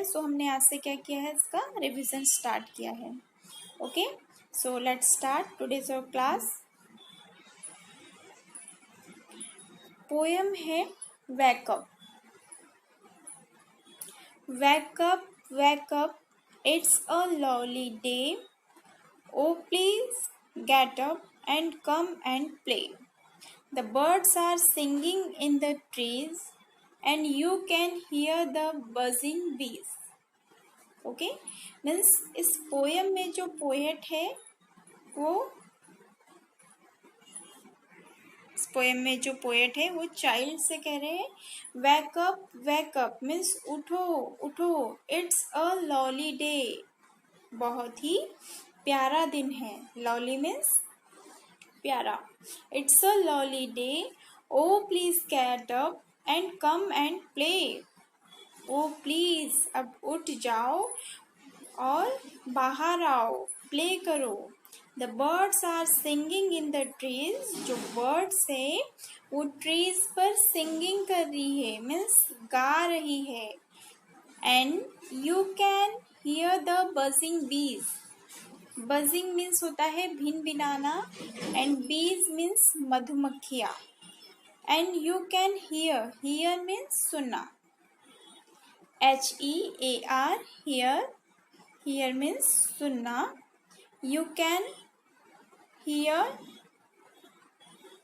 है, सो हमने आज से क्या किया है, इसका रिवीजन स्टार्ट किया है. Okay, so let's start today's our class. Poem है wake up. Wake up, it's a lovely day. Oh, please get up and come and play. The birds are singing in the trees and you can hear the buzzing bees. Okay, means इस poem में जो poet है वो इस poem में जो poet है वो चाइल्ड से कह रहे हैं वेक अप मीन्स उठो उठो. इट्स अ लवली डे, बहुत ही प्यारा दिन है. लवली मीन्स प्यारा. It's a lovely day. Oh please get up and come and play. Oh please अब उठ जाओ और बाहर आओ, प्ले करो. The birds are singing in the trees. जो बर्ड्स है वो ट्रीज पर सिंगिंग कर रही है, मीन्स गा रही है. And you can hear the buzzing बीज. बजिंग मीन्स होता है भिन भिनाना एंड बीज मीन्स मधुमक्खियाँ. And you can here means सुनना. HEAR हियर मीन्स सुनना. You can hear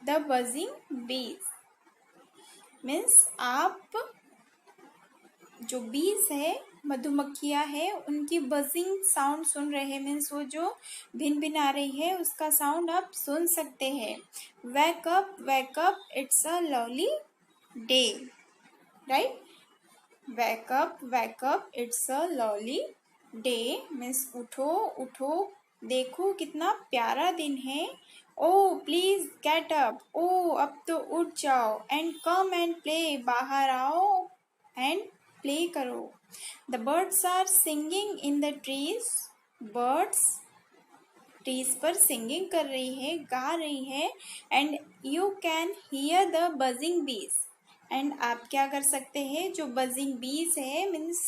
the buzzing bees. Means आप जो बीज है मधुमक्खियाँ है उनकी बजिंग साउंड सुन रहे हैं. मीन्स वो जो भिन भिन आ रही है उसका साउंड आप सुन सकते हैं. वेक up it's a lovely day. Right, wake up it's a lovely day means उठो उठो, देखो कितना प्यारा दिन है. ओ प्लीज गेट अप, ओ अब तो उठ जाओ. एंड कम एंड प्ले, बाहर आओ एंड प्ले करो. The birds are singing in the trees. Birds trees पर सिंगिंग कर रही है, गा रही है. And you can hear the buzzing bees. And आप क्या कर सकते हैं, जो बजिंग बीज है मीन्स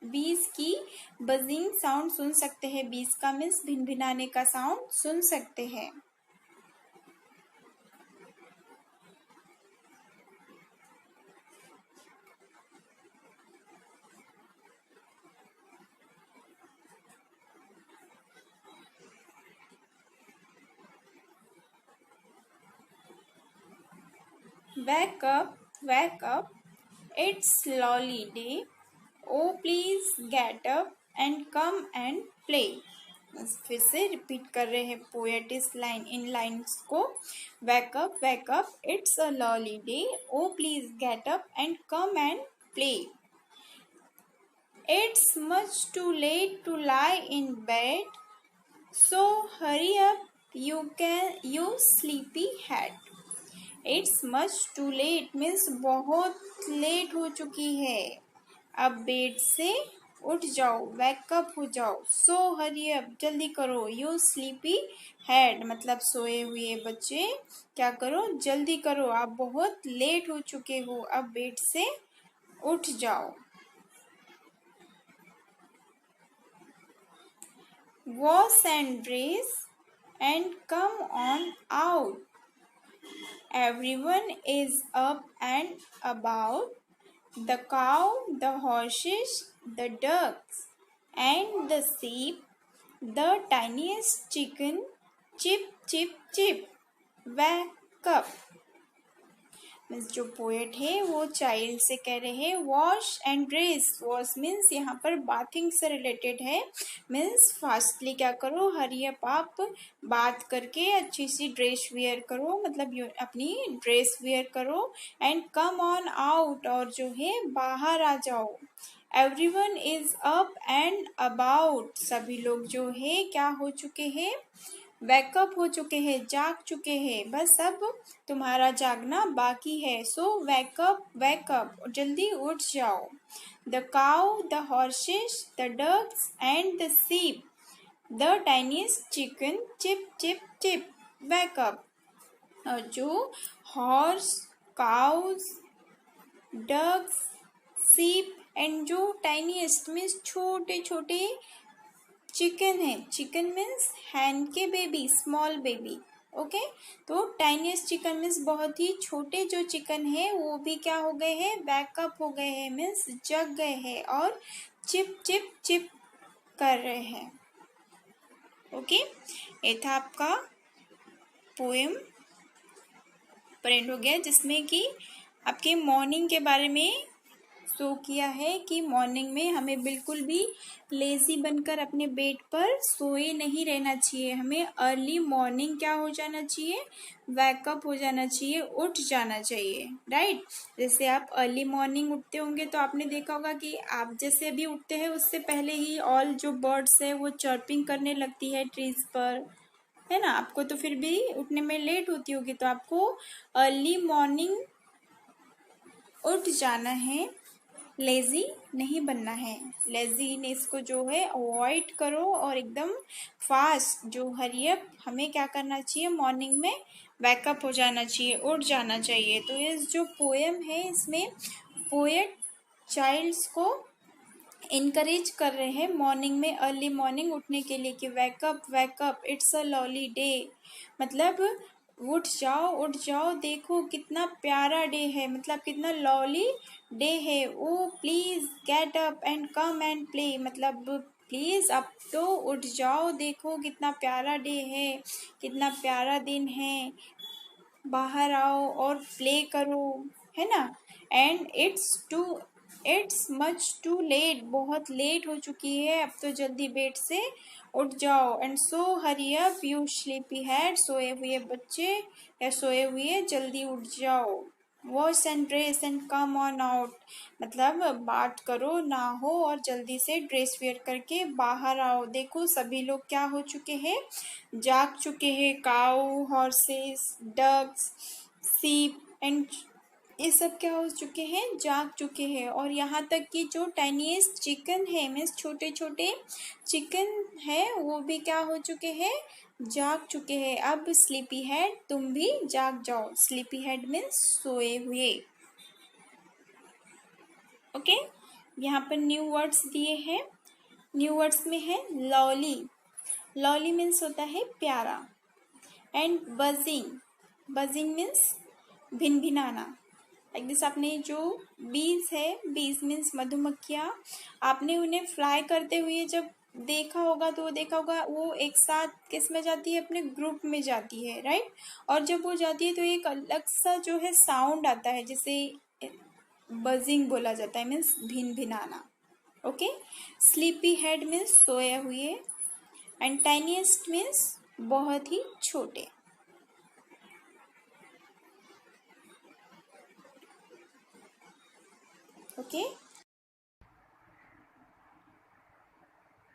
बीज की बजिंग साउंड सुन सकते हैं. बीज का मीन्स भिनभिनाने का साउंड सुन सकते हैं. Wake up, it's lovely day. Oh please get up and come and play. फिर से रिपीट कर रहे हैं पोएट इस लाइन इन लाइन्स को. Wake up it's a lovely day. Oh please get up and come and play. It's much too late to lie in bed, so hurry up you sleepy head. It's much too late means बहुत late हो चुकी है, अब bed से उठ जाओ, wake up हो जाओ. सो हरी अप जल्दी करो. यू स्लीपी हेड मतलब सोए हुए बच्चे क्या करो, जल्दी करो, आप बहुत लेट हो चुके हो, अब बेड से उठ जाओ. Wash and dress and come on out. Everyone is up and about. The cow, the horses, the ducks, and the sheep, the tiniest chicken, chip, chip, chip. Wake up. Means जो poet है वो child से कह रहे हैं wash and dress. Wash means यहाँ पर bathing से रिलेटेड है. मीन्स फास्टली क्या करो, हरी अप, आप बात करके अच्छी सी ड्रेस वेयर करो, मतलब अपनी ड्रेस वेयर करो. एंड कम ऑन आउट, और जो है बाहर आ जाओ. Everyone is up and about, सभी लोग जो है क्या हो चुके हैं, वेकअप हो चुके हैं, जाग चुके हैं, बस अब तुम्हारा जागना बाकी है. सो वेकअप जल्दी उठ जाओ. The cow, the horses, the ducks and the sheep, the tiniest chicken, chip chip chip. Wake up. और जो horse, cows, ducks, sheep and जो टाइनीएस्ट मीन्स छोटे छोटे चिकन है, चिकन मीन्स हैन के बेबी, स्मॉल बेबी। ओके, तो tiniest chicken means बहुत ही छोटे जो चिकन है वो भी क्या हो गए हैं, बैकअप हो गए हैं, मीन्स जग गए हैं और चिप चिप चिप कर रहे हैं। ओके, ये था आपका पोएम प्रिंट हो गया, जिसमें कि आपके मॉर्निंग के बारे में शो किया है कि मॉर्निंग में हमें बिल्कुल भी लेजी बनकर अपने बेड पर सोए नहीं रहना चाहिए, हमें अर्ली मॉर्निंग क्या हो जाना चाहिए, वैकअप हो जाना चाहिए, उठ जाना चाहिए, राइट। जैसे आप अर्ली मॉर्निंग उठते होंगे तो आपने देखा होगा कि आप जैसे अभी उठते हैं उससे पहले ही ऑल जो बर्ड्स है वो चर्पिंग करने लगती है ट्रीज पर, है ना। आपको तो फिर भी उठने में लेट होती होगी, तो आपको अर्ली मॉर्निंग उठ जाना है, लेजी नहीं बनना है। लेजीनेस को जो है अवॉइड करो और एकदम फास्ट जो हरियप हमें क्या करना चाहिए, मॉर्निंग में बैकअप हो जाना चाहिए, उठ जाना चाहिए। तो ये जो पोएम है इसमें पोएट चाइल्ड्स को इनकरेज कर रहे हैं मॉर्निंग में, अर्ली मॉर्निंग उठने के लिए कि wake up wake up it's a lovely day, मतलब उठ जाओ, देखो कितना प्यारा डे है, मतलब कितना लवली डे है। Oh please get up and come and play, मतलब प्लीज अब तो उठ जाओ, देखो कितना प्यारा डे है, कितना प्यारा दिन है, बाहर आओ और प्ले करो, है ना। And it's much too late, बहुत लेट हो चुकी है, अब तो जल्दी बेड से उठ जाओ। And so hurry up you sleepy head, सोए हुए बच्चे या सोए हुए जल्दी उठ जाओ। Wash and dress and come on out, मतलब बात करो ना हो और जल्दी से ड्रेस वेयर करके बाहर आओ। देखो सभी लोग क्या हो चुके हैं, जाग चुके हैं, काऊ, हॉर्सेस, डक्स, सीप एंड ये सब क्या हो चुके हैं, जाग चुके हैं। और यहाँ तक कि जो टाइनीएस्ट चिकन है, मीन्स छोटे छोटे चिकन है, वो भी क्या हो चुके हैं, जाग चुके हैं। अब स्लीपी हेड तुम भी जाग जाओ, स्लीपी हेड मीन्स सोए हुए। ओके, यहाँ पर न्यू वर्ड्स दिए हैं, न्यू वर्ड्स में है लवली, लवली मीन्स होता है प्यारा, एंड बजिंग, बजिंग मीन्स भिनभिनाना। लाइक दिस, आपने जो बीज है, बीज मीन्स मधुमक्खियाँ, आपने उन्हें फ्लाई करते हुए जब देखा होगा तो देखा होगा वो एक साथ किस में जाती है, अपने ग्रुप में जाती है, राइट। और जब वो जाती है तो एक अलग सा जो है साउंड आता है, जिसे बजिंग बोला जाता है, मीन्स भिन भिनाना। ओके, स्लीपी हेड मीन्स सोए हुए, एंड टाइनीएस्ट मीन्स बहुत ही छोटे। Okay,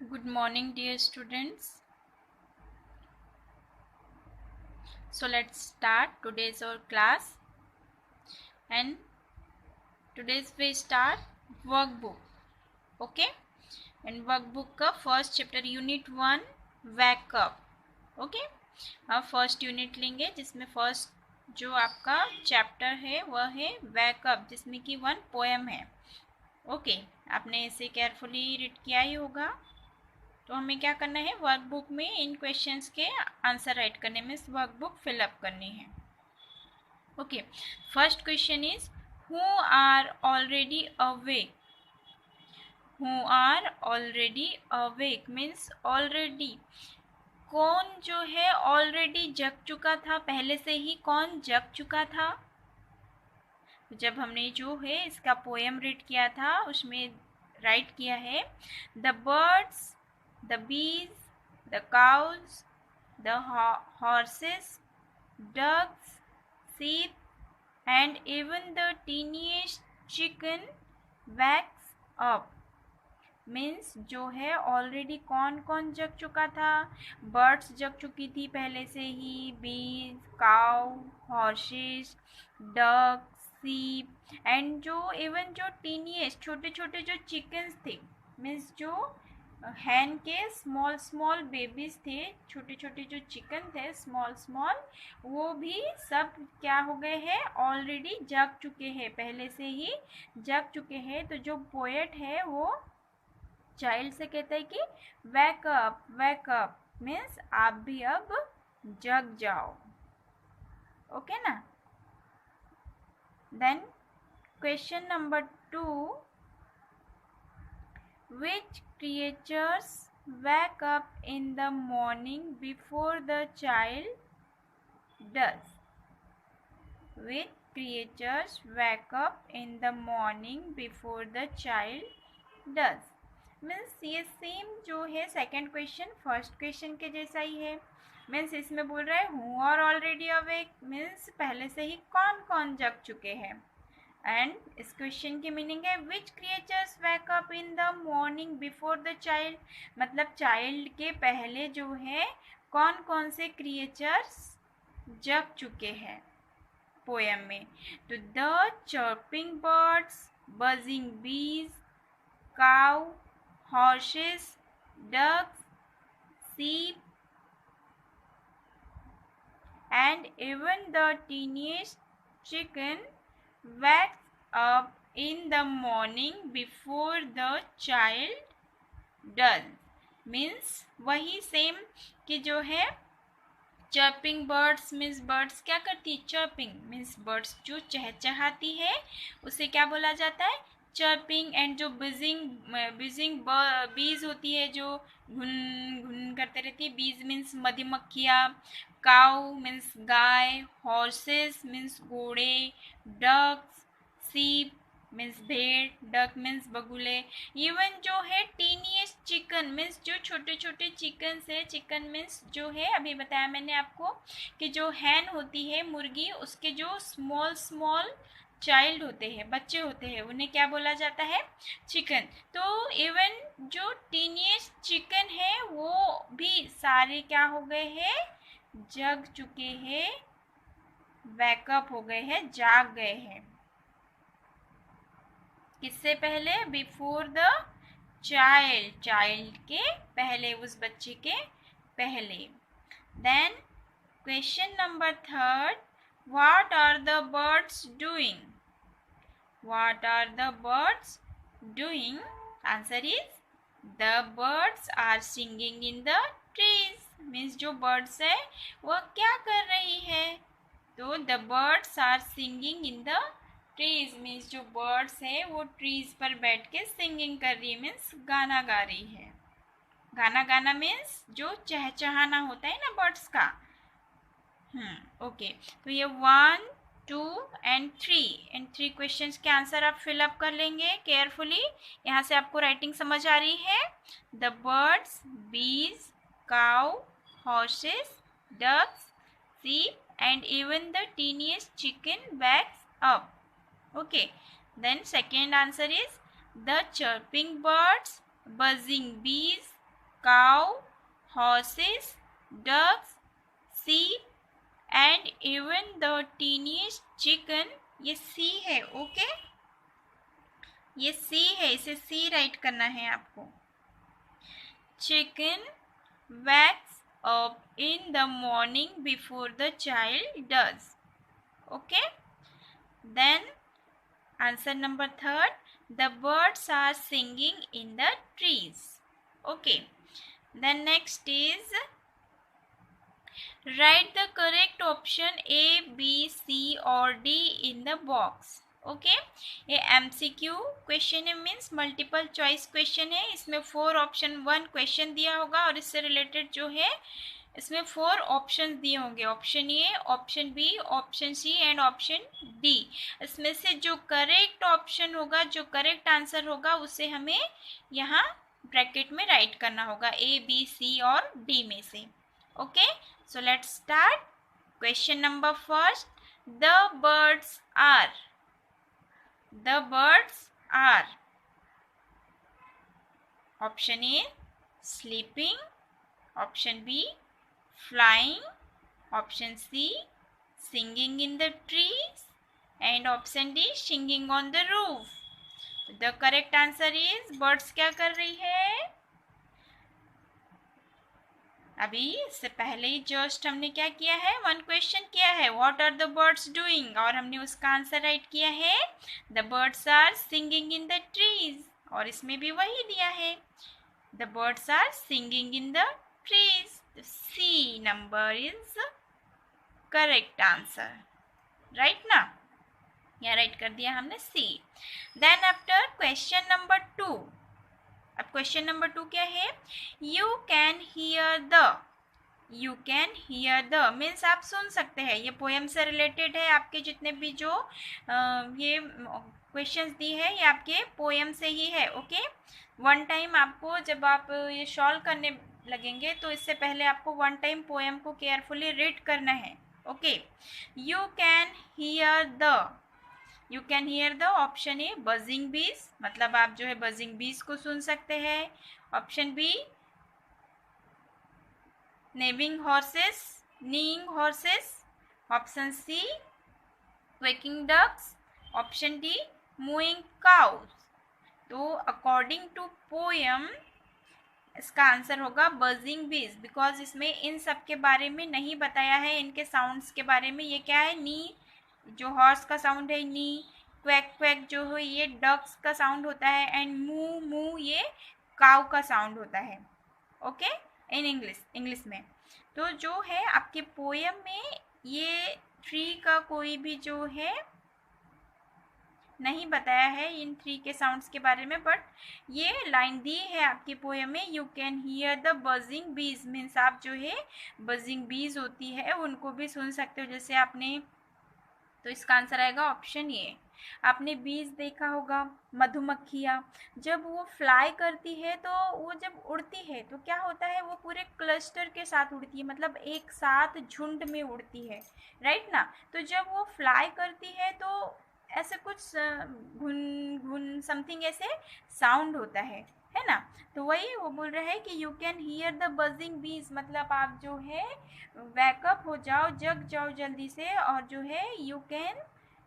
Good morning, dear students. So let's start today's our class, and today's we start workbook. Okay, and workbook का फर्स्ट चैप्टर यूनिट 1 वैकअप। ओके, अब first unit लेंगे जिसमें first जो आपका चैप्टर है वह है वैकअप, जिसमें कि 1 पोएम है। ओके, आपने इसे केयरफुली रीड किया ही होगा। तो हमें क्या करना है, वर्कबुक में इन क्वेश्चंस के आंसर राइट करने में वर्कबुक फिलअप करनी है। Okay, first question is who are already awake, who are already awake means already, कौन जो है ऑलरेडी जग चुका था, पहले से ही कौन जग चुका था। जब हमने जो है इसका पोएम रीड किया था उसमें राइट किया है, the birds, the bees, the cows, the horses, ducks, sheep, and even the teeniest chicken wakes up। Means जो है ऑलरेडी कौन कौन जग चुका था, बर्ड्स जग चुकी थी पहले से ही, बीज, काउ, हॉर्सेस, डक, सीप, एंड जो इवन जो टीनिएस्ट छोटे छोटे जो चिकन्स थे, मीन्स जो हैन के स्मॉल स्मॉल बेबीज थे, छोटे छोटे जो चिकन थे स्मॉल स्मॉल, वो भी सब क्या हो गए हैं, ऑलरेडी जग चुके हैं, पहले से ही जग चुके हैं। तो जो पोएट है वो चाइल्ड से कहता है कि वेक अप मीन्स आप भी अब जग जाओ। ओके ना। Then question number 2, which creatures wake up in the morning before the child does? Which creatures wake up in the morning before the child does? Means ये सेम जो है second question first question के जैसा ही है। Means इसमें बोल रहा है who are already awake, means पहले से ही कौन कौन जग चुके हैं। एंड इस क्वेश्चन की मीनिंग है which creatures wake up in the morning before the child, मतलब चाइल्ड के पहले जो है कौन कौन से क्रिएचर्स जग चुके हैं पोएम में। तो the chirping birds, buzzing bees, cow, horses, ducks, sheep, and even the teeniest chicken wakes up in the morning before the child does। Means वही सेम कि जो है चर्पिंग बर्ड्स मीन्स बर्ड्स क्या करती है, चर्पिंग मीन्स बर्ड्स जो चहचहाती है उसे क्या बोला जाता है, चर्पिंग। एंड जो बिजिंग बीज होती है जो घुन घुन करते रहती है, बीज मीन्स मधुमक्खियाँ, काउ मीन्स गाय, हॉर्सेस मीन्स घोड़े, डक्स, सीप मीन्स भेड़, डक मीन्स बगुले, इवन जो है टीनिएस्ट चिकन मीन्स जो छोटे छोटे चिकन है, चिकन मीन्स जो है अभी बताया मैंने आपको कि जो हैन होती है मुर्गी, उसके जो स्मॉल स्मॉल चाइल्ड होते हैं, बच्चे होते हैं, उन्हें क्या बोला जाता है, चिकन। तो इवन जो टीनिएस्ट चिकन है वो भी सारे क्या हो गए हैं, जग चुके हैं, वैकअप हो गए हैं, जाग गए हैं। किससे पहले, बिफोर द चाइल्ड, चाइल्ड के पहले, उस बच्चे के पहले। Then question number 3, what are the birds doing, what are the birds doing, answer is the birds are singing in the trees. Means जो बर्ड्स है वो क्या कर रही है, तो the birds are singing in the trees, means जो birds है वो ट्रीज पर बैठ के सिंगिंग कर रही है, मीन्स गाना गा रही है। गाना गाना मीन्स जो चहचहाना होता है ना बर्ड्स का। ओके। तो ये 1, 2 एंड 3 क्वेश्चंस के आंसर आप फिलअप कर लेंगे केयरफुली। यहाँ से आपको राइटिंग समझ आ रही है। The birds, bees, cow, horses, ducks, sheep and even the teeniest chicken wakes up. Okay, then second answer is the chirping birds, buzzing bees, cow, horses, ducks, sheep and even the teeniest chicken। ये C है, okay ये C है, इसे C right करना है आपको। chicken wakes up in the morning before the child does। Okay, then answer number 3, the birds are singing in the trees। Okay, then next is write the correct option A, B, C or D in the box। Okay, ये MCQ question है, means multiple choice question है। इसमें 4 option 1 question दिया होगा और इससे related जो है इसमें 4 ऑप्शन दिए होंगे, option A, option B, option C and option D. इसमें से जो करेक्ट ऑप्शन होगा, जो करेक्ट आंसर होगा उसे हमें यहाँ ब्रैकेट में राइट करना होगा, ए, बी, सी और डी में से। Okay, so let's start. Question number first, the birds are, the birds are, option A sleeping, option B flying, option C singing in the trees and option D singing on the roof। the correct answer is birds क्या कर रही है, अभी इससे पहले ही just हमने क्या किया है, वन क्वेश्चन किया है, what are the birds doing, और हमने उसका आंसर राइट किया है the birds are singing in the trees, और इसमें भी वही दिया है the birds are singing in the trees. C number is correct answer, right ना, यहाँ राइट कर दिया हमने C. Then after question number 2. अब क्वेश्चन नंबर 2 क्या है, you can hear the means आप सुन सकते हैं. ये पोएम से रिलेटेड है. आपके जितने भी जो ये क्वेश्चंस दी है ये आपके पोएम से ही है. ओके, वन टाइम आपको जब आप ये सॉल्व करने लगेंगे तो इससे पहले आपको वन टाइम पोएम को केयरफुली रीड करना है. Okay, you can hear the option A buzzing बीज, मतलब आप जो है बजिंग बीज को सुन सकते हैं. Option B neighing horses, option C quacking ducks, option D mooing cows. तो अकॉर्डिंग टू पोएम इसका आंसर होगा बजिंग बीज, बिकॉज इसमें इन सब के बारे में नहीं बताया है, इनके साउंड्स के बारे में. ये क्या है, नी जो हॉर्स का साउंड है नी, क्वैक क्वैक जो है ये डक्स का साउंड होता है, एंड मू मू ये काउ का साउंड होता है. ओके, इन इंग्लिश में. तो जो है आपके पोएम में ये ट्री का कोई भी जो है नहीं बताया है इन थ्री के साउंड्स के बारे में, बट ये लाइन दी है आपके पोएम में, you can hear the buzzing बीज, मीन्स आप जो है बजिंग बीज होती है उनको भी सुन सकते हो. जैसे आपने, तो इसका आंसर आएगा ऑप्शन ए. आपने बीज देखा होगा, मधुमक्खियाँ जब वो फ्लाई करती है तो वो जब उड़ती है तो क्या होता है, वो पूरे क्लस्टर के साथ उड़ती है, मतलब एक साथ झुंड में उड़ती है, राइट ना. तो जब वो फ्लाई करती है तो ऐसे कुछ घुन घुन समथिंग ऐसे साउंड होता है ना. तो वही वो बोल रहा है कि you can hear the buzzing बीज, मतलब आप जो है वैकअप हो जाओ, जग जाओ जल्दी से, और जो है you can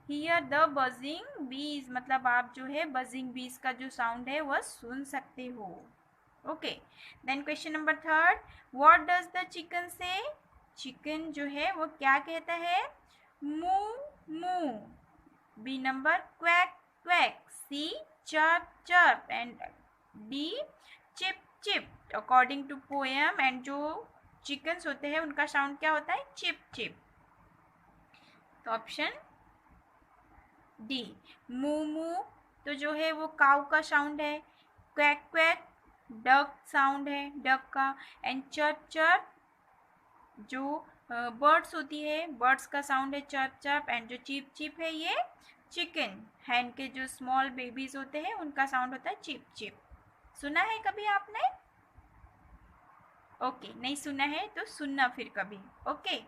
hear the buzzing बीज, मतलब आप जो है बजिंग बीज का जो साउंड है वह सुन सकते हो. Okay, then question number 3, what does the chicken say, chicken जो है वो क्या कहता है, moo moo. B number quack quack, C chirp chirp, and D chip chip. According to poem and जो चिकन्स होते हैं उनका साउंड क्या होता है, चिप चिप. तो ऑप्शन डी मू मू तो जो है वो काऊ का साउंड है, क्वैक क्वैक डक साउंड है डक का, एंड चर्प चर्प जो बर्ड्स होती है बर्ड्स का साउंड है चर्प चर्प, एंड जो चिप चिप है ये चिकन हैन के जो स्मॉल बेबीज होते हैं उनका साउंड होता है चिप चिप. सुना है कभी आपने? ओके, नहीं सुना है तो सुनना फिर कभी. Okay,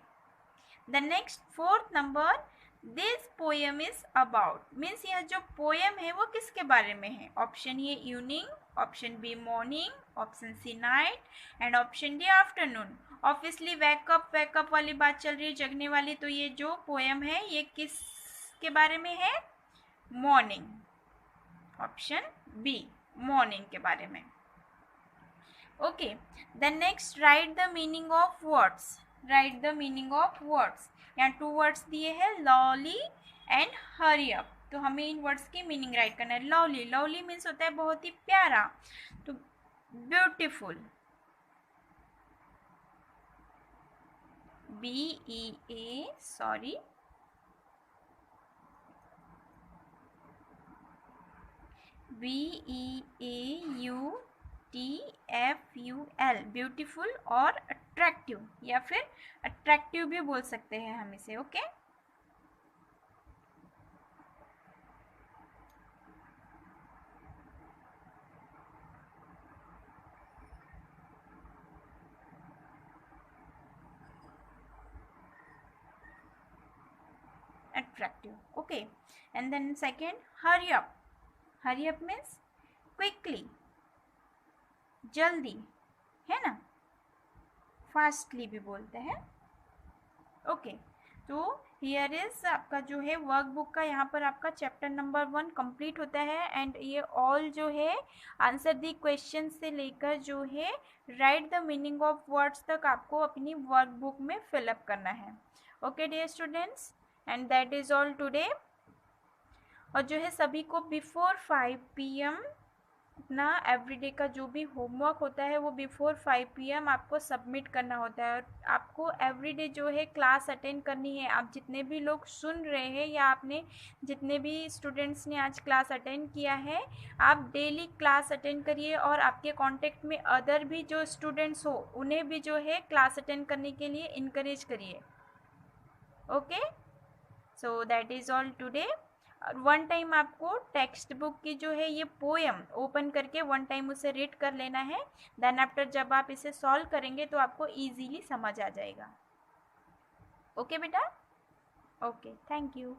the next 4th number, this poem is about, means यह जो पोएम है वो किसके बारे में है. Option A evening, option B morning, option C night, and option D afternoon. Obviously wake up वाली बात चल रही है, जगने वाली. तो ये जो पोएम है ये किस के बारे में है, मॉर्निंग. ऑप्शन बी मॉर्निंग के बारे में. Okay, the next right the meaning of words. Right the meaning of words. यहाँ 2 वर्ड्स दिए हैं, लवली एंड हरी अप. तो हमें इन वर्ड्स की मीनिंग राइट करना है. लवली, लवली मीन्स होता है बहुत ही प्यारा, तो ब्यूटीफुल, BEAUTIFUL, ब्यूटीफुल, और अट्रैक्टिव, या फिर अट्रैक्टिव भी बोल सकते हैं हम इसे. Okay, attractive. Okay, and then second, hurry up. Hurry up means quickly, जल्दी, है ना, फास्टली भी बोलते हैं. ओके, तो हियर इज आपका जो है वर्कबुक का यहाँ पर आपका चैप्टर नंबर 1 कंप्लीट होता है। एंड ये ऑल जो है आंसर दी क्वेश्चन से लेकर जो है write the meaning of words तक आपको अपनी वर्कबुक में फिलअप करना है। Okay dear students, and that is all today. और जो है सभी को बिफोर 5 PM अपना एवरीडे का जो भी होमवर्क होता है वो बिफोर 5 PM आपको सबमिट करना होता है। और आपको एवरीडे जो है क्लास अटेंड करनी है। आप जितने भी लोग सुन रहे हैं या आपने जितने भी स्टूडेंट्स ने आज क्लास अटेंड किया है, आप डेली क्लास अटेंड करिए और आपके कांटेक्ट में अदर भी जो स्टूडेंट्स हो उन्हें भी जो है क्लास अटेंड करने के लिए इनकरेज करिए। Okay, so that is all today. One time आपको टेक्स्ट बुक की जो है ये पोएम ओपन करके वन टाइम उसे रीड कर लेना है। देन आफ्टर जब आप इसे सॉल्व करेंगे तो आपको इजीली समझ आ जाएगा। ओके बेटा, ओके, थैंक यू।